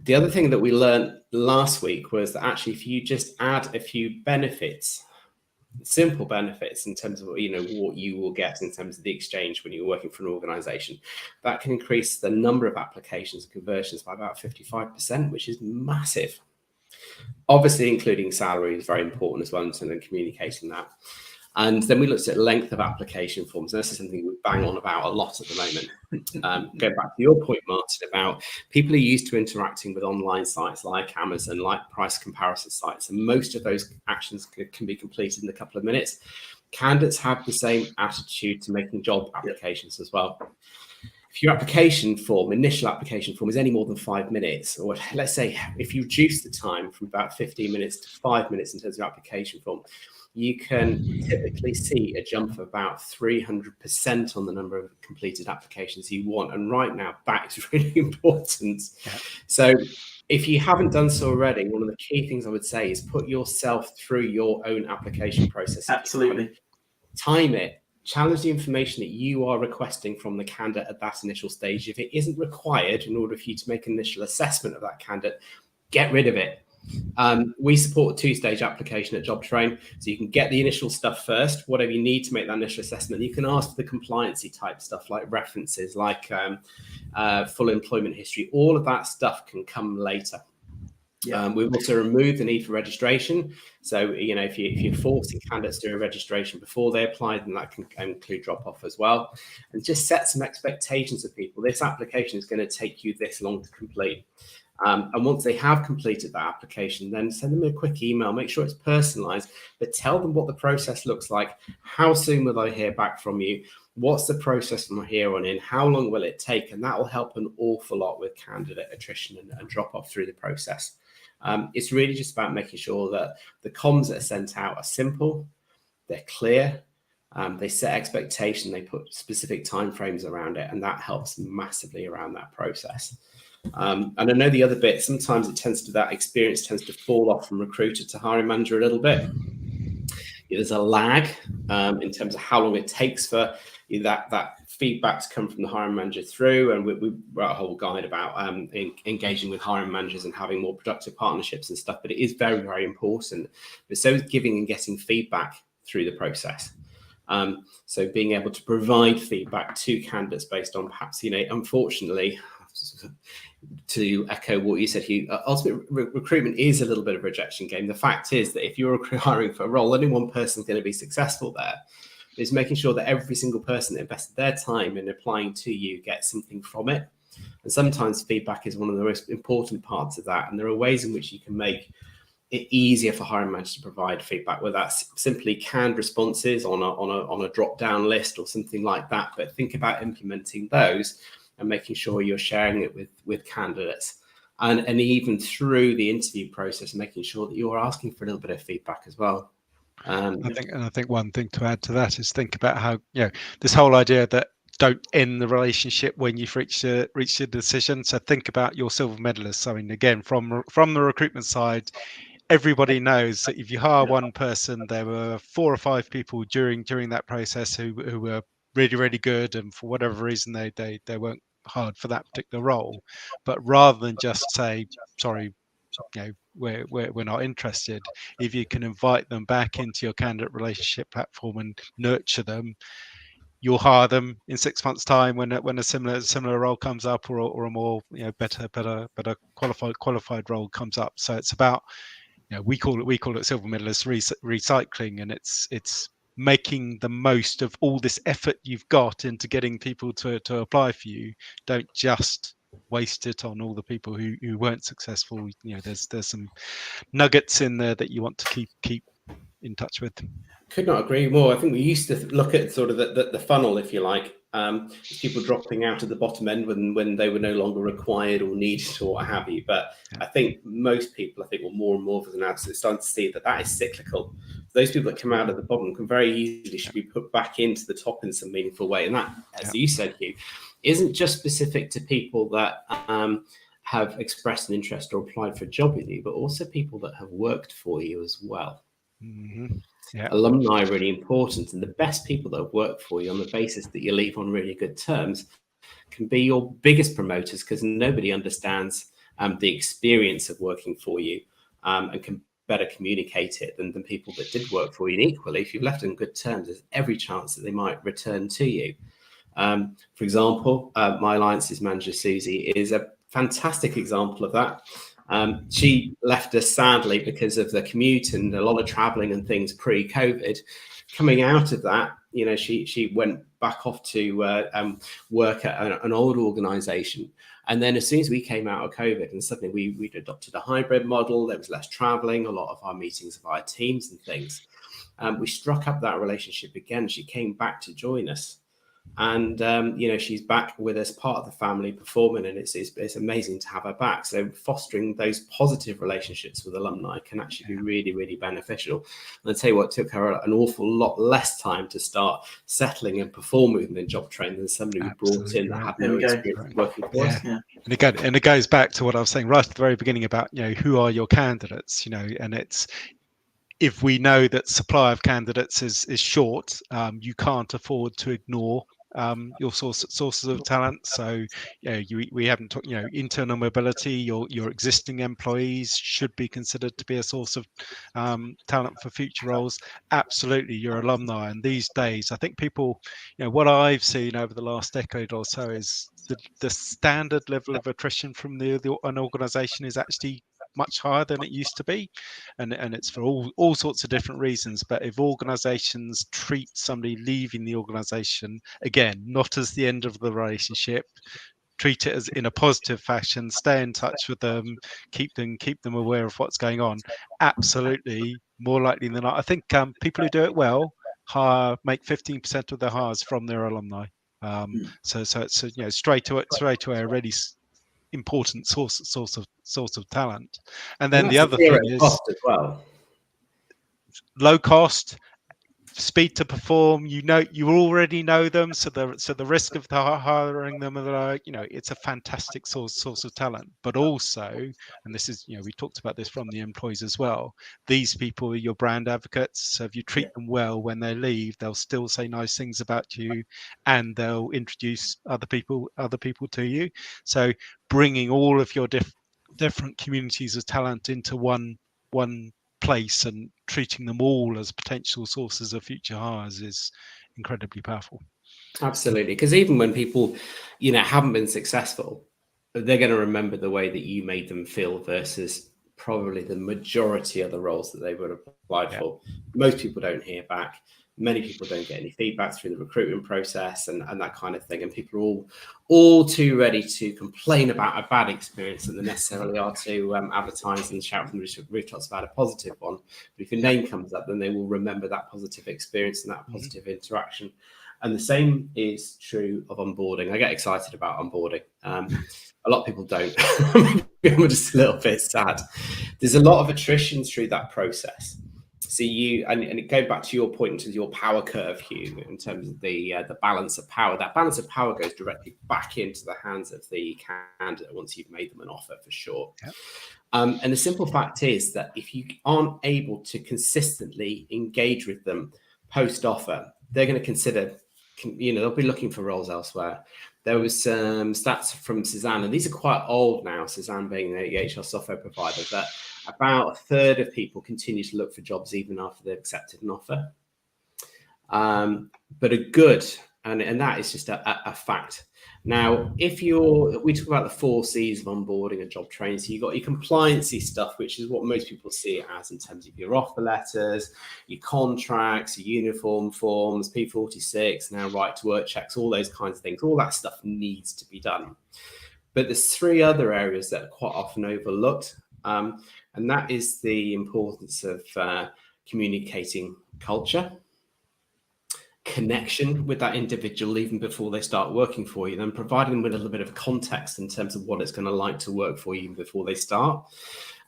The other thing that we learned last week was that actually, if you just add a few benefits, simple benefits in terms of what you will get in terms of the exchange when you're working for an organization, that can increase the number of applications and conversions by about 55%, which is massive. Obviously, including salary is very important as well, and then communicating that. And then we looked at length of application forms. And this is something we bang on about a lot at the moment. Going back to your point, Martyn, about people are used to interacting with online sites like Amazon, like price comparison sites, and most of those actions can be completed in a couple of minutes. Candidates have the same attitude to making job applications as well. If your initial application form is any more than 5 minutes, or let's say if you reduce the time from about 15 minutes to 5 minutes in terms of application form, you can typically see a jump of about 300% on the number of completed applications you want. And right now, that is really important. Yeah. So if you haven't done so already, one of the key things I would say is put yourself through your own application process. Absolutely. Time it. Challenge the information that you are requesting from the candidate at that initial stage. If it isn't required in order for you to make an initial assessment of that candidate, get rid of it. We support a 2-stage application at JobTrain, so you can get the initial stuff first, whatever you need to make that initial assessment. You can ask for the compliancy type stuff like references, like full employment history. All of that stuff can come later. Yeah. We've also removed the need for registration. So, if you're forcing candidates to do a registration before they apply, then that can include drop-off as well. And just set some expectations of people. This application is going to take you this long to complete. And once they have completed that application, then send them a quick email, make sure it's personalized, but tell them what the process looks like. How soon will I hear back from you? What's the process from here on in? How long will it take? And that will help an awful lot with candidate attrition and drop off through the process. It's really just about making sure that the comms that are sent out are simple, they're clear, they set expectation, they put specific timeframes around it, and that helps massively around that process. And I know the other bit, sometimes that experience tends to fall off from recruiter to hiring manager a little bit. There's a lag in terms of how long it takes for that feedback to come from the hiring manager through. And we wrote a whole guide about engaging with hiring managers and having more productive partnerships and stuff. But it is very, very important. But so is giving and getting feedback through the process. So being able to provide feedback to candidates based on perhaps, unfortunately, to echo what you said, Hugh, ultimately recruitment is a little bit of a rejection game. The fact is that if you're hiring for a role, only one person is going to be successful there. It's making sure that every single person that invested their time in applying to you gets something from it. And sometimes feedback is one of the most important parts of that. And there are ways in which you can make it easier for hiring managers to provide feedback, whether that's simply canned responses on a drop-down list or something like that. But think about implementing those and making sure you're sharing it with candidates, and even through the interview process, making sure that you're asking for a little bit of feedback as well. I think one thing to add to that is think about how this whole idea that don't end the relationship when you've reached a decision. So think about your silver medalists. I mean, again, from the recruitment side, everybody knows that if you hire one person, there were 4 or 5 people during that process who were really, really good, and for whatever reason they weren't hard for that particular role. But rather than just say, sorry, we're not interested, if you can invite them back into your candidate relationship platform and nurture them, you'll hire them in 6 months' time when a similar role comes up, or a more better qualified role comes up. So it's about we call it silver medalist recycling, and it's making the most of all this effort you've got into getting people to apply for you. Don't just waste it on all the people who weren't successful. There's some nuggets in there that you want to keep in touch with. Could not agree more. I think we used to look at sort of the funnel, if you like, people dropping out at the bottom end when they were no longer required or needed or what have you. But I think most people, more and more of us now starting to see that is cyclical. those people that come out at the bottom can very easily should be put back into the top in some meaningful way. And that, as you said, Hugh, isn't just specific to people that have expressed an interest or applied for a job with you, but also people that have worked for you as well. Alumni are really important, and the best people that have worked for you on the basis that you leave on really good terms can be your biggest promoters, because nobody understands the experience of working for you and can better communicate it than people that did work for you. And equally, if you've left on good terms, there's every chance that they might return to you. For example, my alliances manager, Susie, is a fantastic example of that. She left us sadly because of the commute and a lot of traveling and things pre-COVID. Coming out of that, you know, she went back off to work at an old organization. And then as soon as we came out of COVID and suddenly we'd adopted a hybrid model, there was less traveling, a lot of our meetings via Teams and things. We struck up that relationship again. She came back to join us. And, you know, she's back with us, part of the family, performing, and it's amazing to have her back. So fostering those positive relationships with alumni can actually be really, really beneficial. And I'll tell you what, it took her an awful lot less time to start settling and performing within job training than somebody who brought in that had no experience working for us. And it goes back to what I was saying right at the very beginning about, you know, who are your candidates, you know, and it's, if we know that supply of candidates is short, you can't afford to ignore your sources of talent. So, you know, we haven't talked, you know, internal mobility. Your existing employees should be considered to be a source of talent for future roles. Absolutely, your alumni. And these days, I think people, you know, what I've seen over the last decade or so is the standard level of attrition from an organisation is actually much higher than it used to be, and it's for all sorts of different reasons. But if organizations treat somebody leaving the organization, again, not as the end of the relationship, treat it as in a positive fashion, stay in touch with them, keep them aware of what's going on, absolutely more likely than not. I think people who do it well make 15% of their hires from their alumni. So it's, you know, straight away a really important source of talent. And then the other thing is cost as well. Low cost, speed to perform. You know, you already know them, so the risk of hiring them, you know, it's a fantastic source of talent. But also, and this is, you know, we talked about this from the employees as well, these people are your brand advocates. So if you treat them well when they leave, they'll still say nice things about you, and they'll introduce other people to you. So bringing all of your different communities of talent into one place and treating them all as potential sources of future hires is incredibly powerful. Absolutely, because even when people, you know, haven't been successful, they're going to remember the way that you made them feel versus probably the majority of the roles that they would have applied for. Most people don't hear back. Many people don't get any feedback through the recruitment process and that kind of thing. And people are all too ready to complain about a bad experience than they necessarily are to advertise and shout from the rooftops about a positive one. But if your name comes up, then they will remember that positive experience and that positive interaction. And the same is true of onboarding. I get excited about onboarding. A lot of people don't. I'm just a little bit sad. There's a lot of attrition through that process. So and it goes back to your point into your power curve, Hugh, in terms of the balance of power. That balance of power goes directly back into the hands of the candidate once you've made them an offer, for sure. Yep. And the simple fact is that if you aren't able to consistently engage with them post-offer, they're going to consider, you know, they'll be looking for roles elsewhere. There was some stats from Suzanne, and these are quite old now, Suzanne being the HR software provider, that about a third of people continue to look for jobs even after they've accepted an offer. But a good, and that is just a fact. Now, we talk about the 4 C's of onboarding a job training. So you've got your compliancy stuff, which is what most people see it as in terms of your offer letters, your contracts, your uniform forms, P46, now right to work checks, all those kinds of things. All that stuff needs to be done. But there's 3 other areas that are quite often overlooked. And that is the importance of communicating culture, connection with that individual even before they start working for you, then providing them with a little bit of context in terms of what it's going to like to work for you before they start.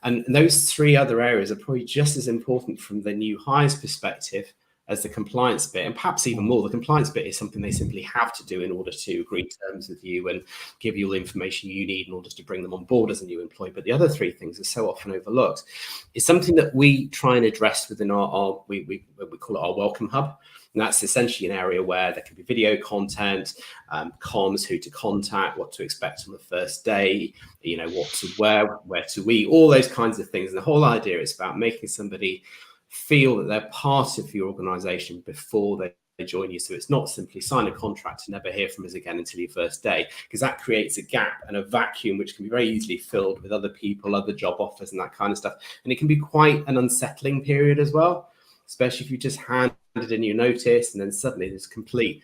And those three other areas are probably just as important from the new hires perspective as the compliance bit, and perhaps even more. The compliance bit is something they simply have to do in order to agree terms with you and give you all the information you need in order to bring them on board as a new employee. But the other three things are so often overlooked. It's something that we try and address within our we call it our welcome hub. And that's essentially an area where there can be video content, comms, who to contact, what to expect on the first day, you know, what to wear, where to eat, all those kinds of things. And the whole idea is about making somebody feel that they're part of your organization before they join you. So it's not simply sign a contract and never hear from us again until your first day, because that creates a gap and a vacuum which can be very easily filled with other people, other job offers and that kind of stuff. And it can be quite an unsettling period as well, especially if you just handed in your notice and then suddenly there's complete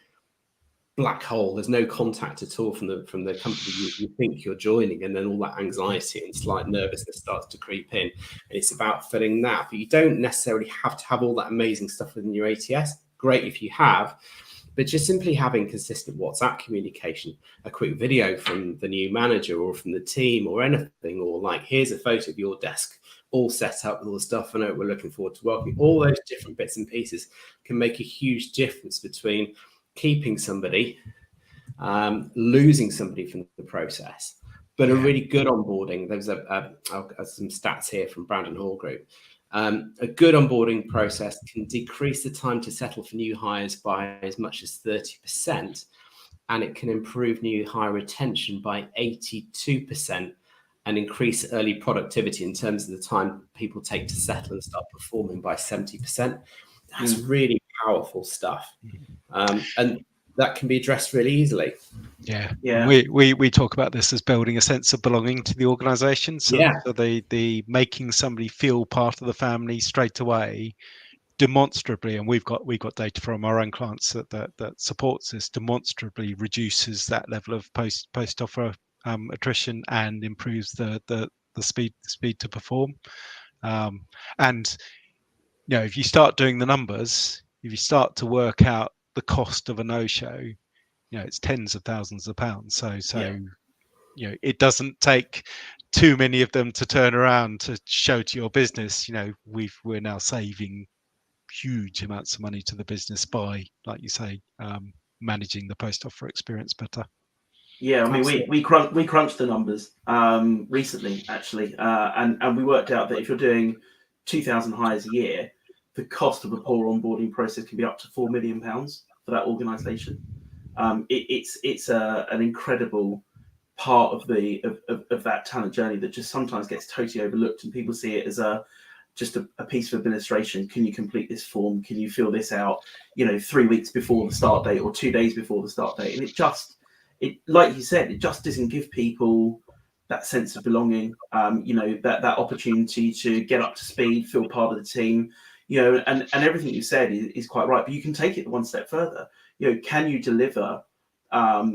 black hole. There's no contact at all from the company you think you're joining, and then all that anxiety and slight nervousness starts to creep in. And it's about filling that, but you don't necessarily have to have all that amazing stuff within your ATS. Great if you have, but just simply having consistent WhatsApp communication, a quick video from the new manager or from the team or anything, or like, here's a photo of your desk all set up with all the stuff. I know we're looking forward to welcoming. All those different bits and pieces can make a huge difference between keeping somebody, losing somebody from the process. But a really good onboarding, there's some stats here from Brandon Hall Group. A good onboarding process can decrease the time to settle for new hires by as much as 30%, and it can improve new hire retention by 82%, and increase early productivity in terms of the time people take to settle and start performing by 70%. That's really powerful stuff. And that can be addressed really easily. Yeah. We talk about this as building a sense of belonging to the organization. So the making somebody feel part of the family straight away, demonstrably, and we've got data from our own clients that supports this, demonstrably reduces that level of post offer attrition and improves the speed to perform. And you know, if you start doing the numbers, if you start to work out the cost of a no-show, you know, it's tens of thousands of pounds. So you know, it doesn't take too many of them to turn around to show to your business, you know, we're now saving huge amounts of money to the business by, like you say, managing the post-offer experience better. Yeah, I mean, we crunched the numbers recently, actually, and we worked out that if you're doing 2,000 hires a year, the cost of a poor onboarding process can be up to £4 million for that organisation. It's an incredible part of that talent journey that just sometimes gets totally overlooked, and people see it as just a piece of administration. Can you complete this form? Can you fill this out? You know, 3 weeks before the start date or 2 days before the start date, and it like you said, it just doesn't give people that sense of belonging. You know, that opportunity to get up to speed, feel part of the team. You know, and everything you said is quite right. But you can take it one step further. You know, can you deliver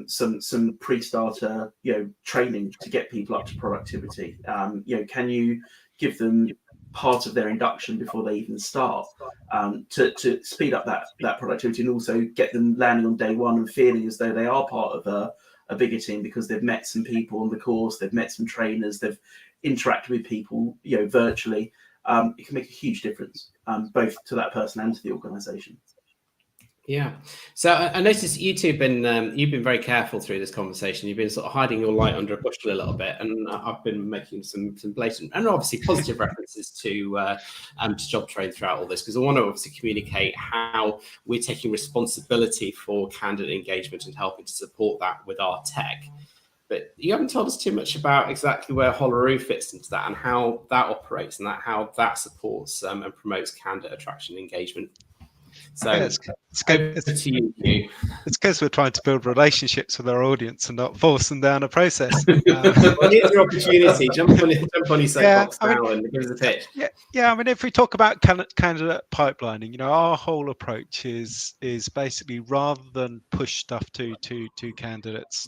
some pre-starter, you know, training to get people up to productivity? You know, can you give them part of their induction before they even start, to speed up that productivity, and also get them landing on day one and feeling as though they are part of a bigger team because they've met some people on the course, they've met some trainers, they've interacted with people, you know, virtually. It can make a huge difference, both to that person and to the organisation. Yeah. So I noticed you two have been you've been very careful through this conversation. You've been sort of hiding your light under a bushel a little bit, and I've been making some blatant and obviously positive references to job train throughout all this, because I want to obviously communicate how we're taking responsibility for candidate engagement and helping to support that with our tech. But you haven't told us too much about exactly where Hollaroo fits into that and how that operates and how that supports and promotes candidate attraction and engagement. So it's because we're trying to build relationships with our audience and not force them down a process. Well, here's your opportunity. Jump on your soapbox now and give us a pitch. Yeah. I mean, if we talk about candidate pipelining, you know, our whole approach is basically, rather than push stuff to candidates,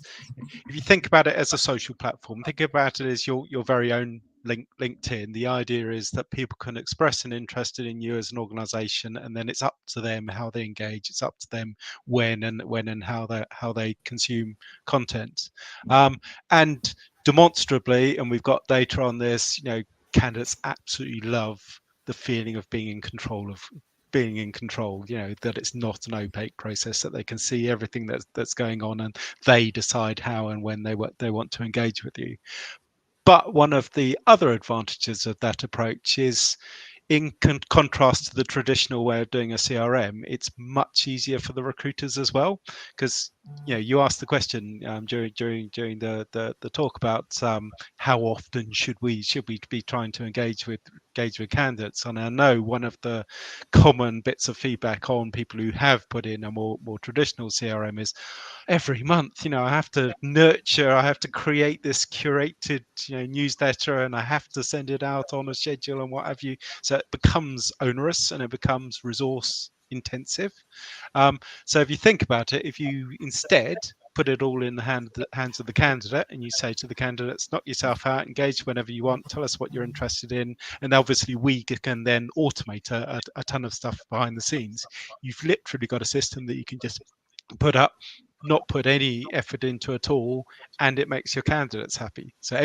if you think about it as a social platform, think about it as your very own LinkedIn, the idea is that people can express an interest in you as an organization, and then it's up to them how they engage. It's up to them when and how they consume content. And demonstrably, and we've got data on this, candidates absolutely love the feeling of being in control, that it's not an opaque process, that they can see everything that's going on, and they decide how and when they want to engage with you. But one of the other advantages of that approach is, in contrast to the traditional way of doing a CRM, it's much easier for the recruiters as well, because you asked the question during the talk about how often should we be trying to engage with candidates. And I know one of the common bits of feedback on people who have put in a more traditional CRM is, every month, I have to nurture, I have to create this curated newsletter, and I have to send it out on a schedule and what have you. So it becomes onerous and it becomes resource intensive. So if you think about it, if you instead put it all in the hands of the candidate, and you say to the candidates, knock yourself out, engage whenever you want, tell us what you're interested in, and obviously we can then automate a ton of stuff behind the scenes. You've literally got a system that you can just put up, not put any effort into at all, and it makes your candidates happy. So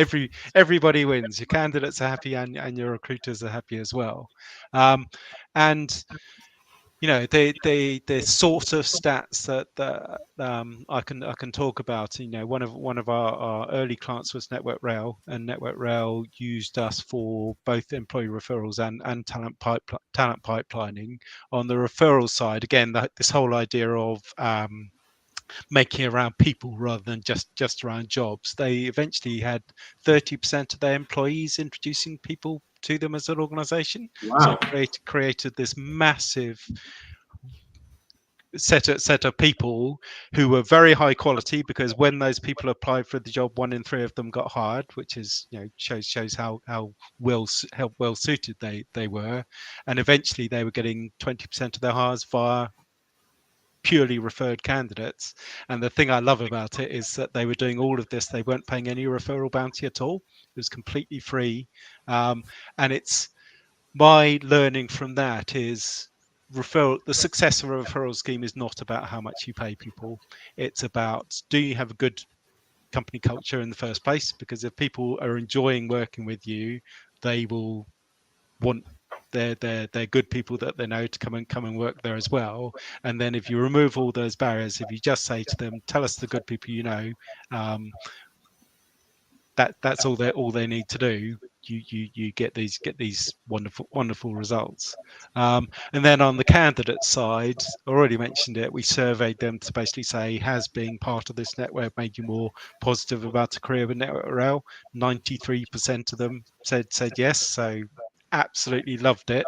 everybody wins. Your candidates are happy, and your recruiters are happy as well. And the sort of stats that I can talk about. One of our early clients was Network Rail, and Network Rail used us for both employee referrals and talent pipelining. On the referral side, again, this whole idea of making around people rather than just around jobs. They eventually had 30% of their employees introducing people to them as an organization. Wow. So created this massive set of people who were very high quality, because when those people applied for the job, 1 in 3 of them got hired, which is shows how well suited they were. And eventually they were getting 20% of their hires via purely referred candidates. And the thing I love about it is that they were doing all of this, they weren't paying any referral bounty at all. It was completely free. And it's my learning from that is, the success of a referral scheme is not about how much you pay people. It's about, do you have a good company culture in the first place? Because if people are enjoying working with you, they will want they're good people that they know to come and work there as well. And then if you remove all those barriers, if you just say to them, tell us the good people you know, that's all they need to do, you get these wonderful results. And then on the candidate side, I already mentioned it, we surveyed them to basically say, has being part of this network made you more positive about a career with Network Rail? 93% of them said yes, so absolutely loved it.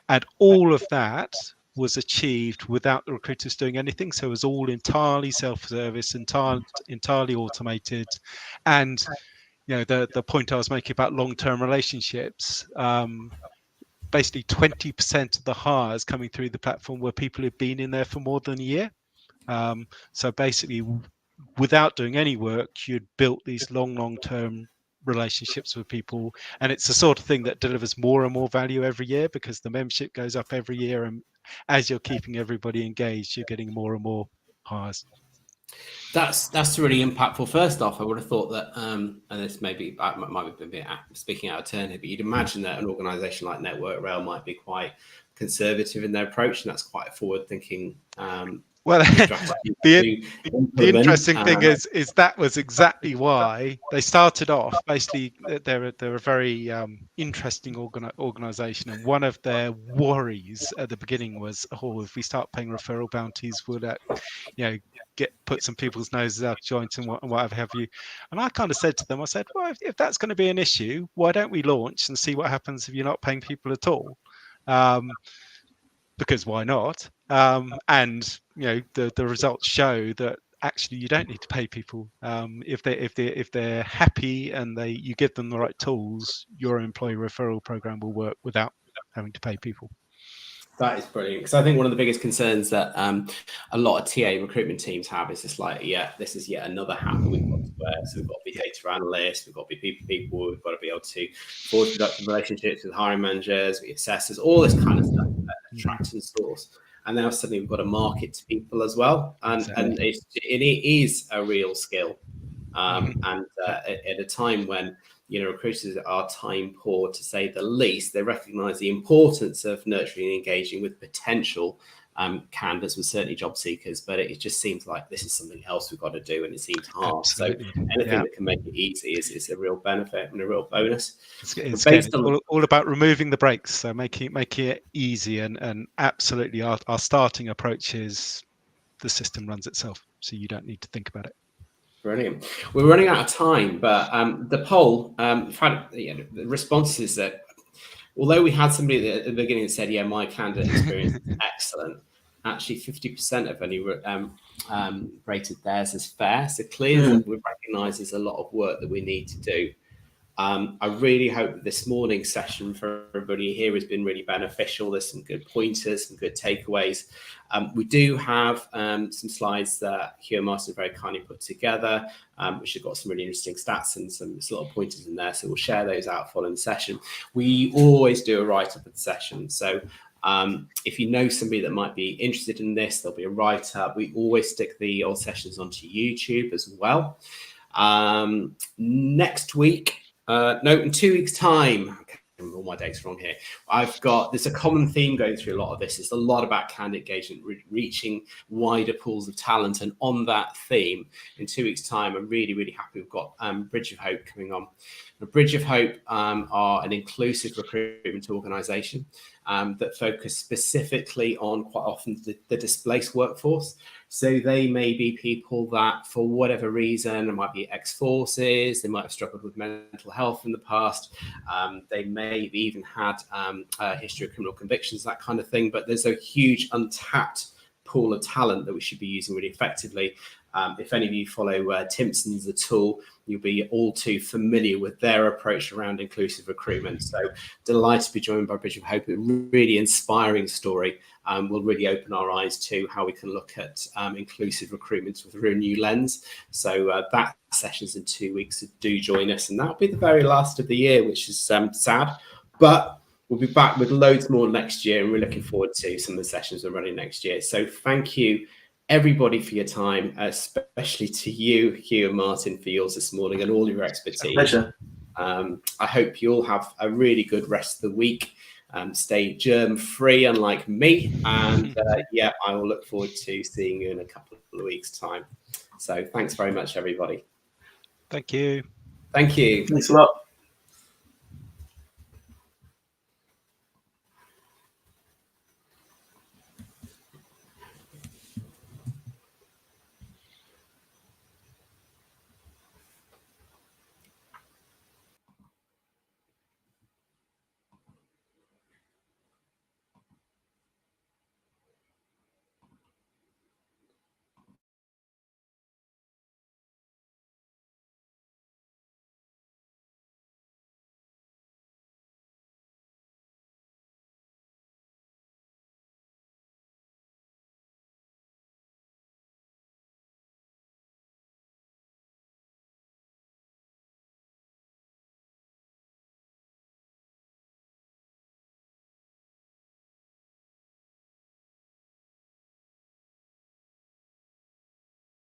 And all of that was achieved without the recruiters doing anything. So it was all entirely self-service, entirely automated. And the point I was making about long-term relationships, basically 20% of the hires coming through the platform were people who've been in there for more than a year. So basically, without doing any work, you'd built these long-term relationships with people, and it's the sort of thing that delivers more and more value every year, because the membership goes up every year, and as you're keeping everybody engaged, you're getting more and more hires. That's really impactful. First off, I would have thought that, and this might be speaking out of turn here, but you'd imagine that an organisation like Network Rail might be quite conservative in their approach, and that's quite a forward-thinking. Well, the interesting thing is that was exactly why they started off. Basically, they're a very interesting organisation, and one of their worries at the beginning was, if we start paying referral bounties, will that, put some people's noses out of joint and what have you. And I kind of said to them, I said, well, if that's going to be an issue, why don't we launch and see what happens if you're not paying people at all? Because why not? And the results show that actually you don't need to pay people. If they're happy and you give them the right tools, your employee referral program will work without having to pay people. That is brilliant, because I think one of the biggest concerns that a lot of TA recruitment teams have is just like, this is yet another hat that we've got to software. So we've got to be data analysts, we've got to be people, we've got to be able to forge productive relationships with hiring managers, with assessors, all this kind of stuff, attract and source. And now suddenly we've got to market to people as well. And it is a real skill. And at a time when recruiters are time poor, to say the least, they recognise the importance of nurturing and engaging with potential candidates, with certainly job seekers, but it just seems like this is something else we've got to do, and it seems hard. Absolutely. So anything that can make it easy is a real benefit and a real bonus. It's all about removing the brakes, so making it easy, and absolutely our starting approach is the system runs itself, so you don't need to think about it. Brilliant. We're running out of time, but the poll, the response is that although we had somebody at the beginning that said, yeah, my candidate experience is excellent, actually 50% have only rated theirs as fair. So clearly we recognise there's a lot of work that we need to do. I really hope that this morning's session for everybody here has been really beneficial. There's some good pointers, some good takeaways. We do have some slides that Hugh and Martyn very kindly put together, which have got some really interesting stats and some lot of pointers in there. So we'll share those out following the session. We always do a write-up of the session. So if you know somebody that might be interested in this, there'll be a write-up. We always stick the old sessions onto YouTube as well. Next week, in 2 weeks' time, all my dates wrong here. There's a common theme going through a lot of this. It's a lot about candidate engagement, reaching wider pools of talent. And on that theme, in 2 weeks' time, I'm really, really happy we've got Bridge of Hope coming on. Now, Bridge of Hope are an inclusive recruitment organisation that focus specifically on quite often the displaced workforce. So they may be people that, for whatever reason, it might be ex-forces, they might have struggled with mental health in the past, they may have even had a history of criminal convictions, that kind of thing. But there's a huge untapped pool of talent that we should be using really effectively. If any of you follow Timpson's at all, you'll be all too familiar with their approach around inclusive recruitment. So delighted to be joined by Bridge of Hope. A really inspiring story. Will really open our eyes to how we can look at inclusive recruitment with a real new lens. So that session's in 2 weeks. So do join us. And that'll be the very last of the year, which is sad. But we'll be back with loads more next year. And we're looking forward to some of the sessions we're running next year. So thank you, everybody, for your time, especially to you, Hugh and Martyn, for yours this morning and all your expertise. Pleasure. I hope you all have a really good rest of the week. Stay germ-free, unlike me. And I will look forward to seeing you in a couple of weeks' time. So thanks very much, everybody. Thank you. Thank you. Thanks a lot.